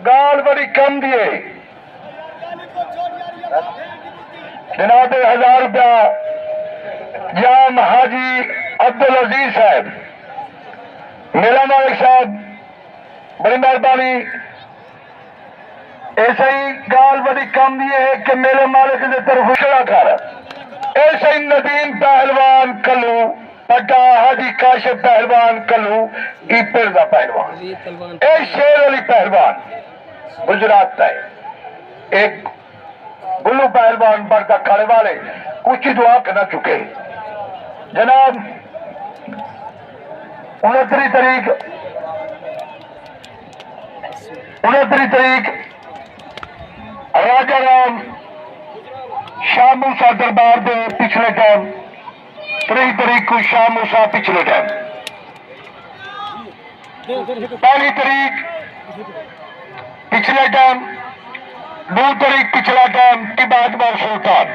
गाल बड़ी कम दिए जनाब 1000 रुपया जाम हाजी अब्दुल अजीज साहब, मेरा मालिक साहब बड़ी मेहरबानी। ऐसे ही गाल बड़ी कम दिए है कि मेरे मालिक की तरफ उछला कर। ऐसे ही नदीम पहलवान कलू पटा हाजी काशिफ पहलवान कलू ईपिर का पहलवान ए शेर अली पहलवान गुजरात का है। एक गुल्लू पहलवान बड़का खाने वाले कुछ ही दुआ करना चुके जनाब 29 तारीख राजा राम शाह मूसा दरबार के पिछले टाइम 3 तारीख को शाह मूसा पिछले टाइम 1 तारीख पिछले टाइम 2 तारीख पिछला टाइम तिबाजमर सुल्तान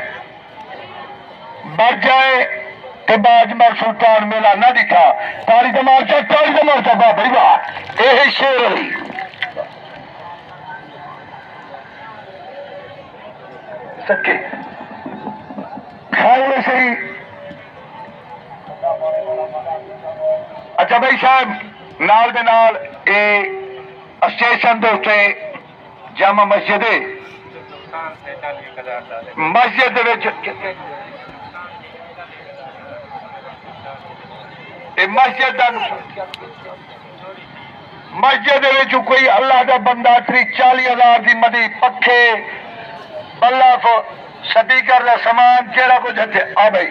बढ़ जाए तिबाजमर सुल्तान मेला ना दिखा तारी दमार बाबरी वाह यह शेर अली सच्चे खाने से ही। अच्छा भाई साहब नाल दे नाल स्टेशन के उत्ते जामा मस्जिद है मस्जिद मस्जिद कोई अल्लाह का बंदा 40,000 की मदी पखे बल्लफ स्पीकर का सामान केड़ा कुछ इतने आ भाई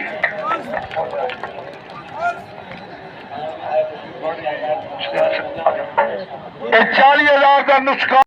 40,000 का नुस्खा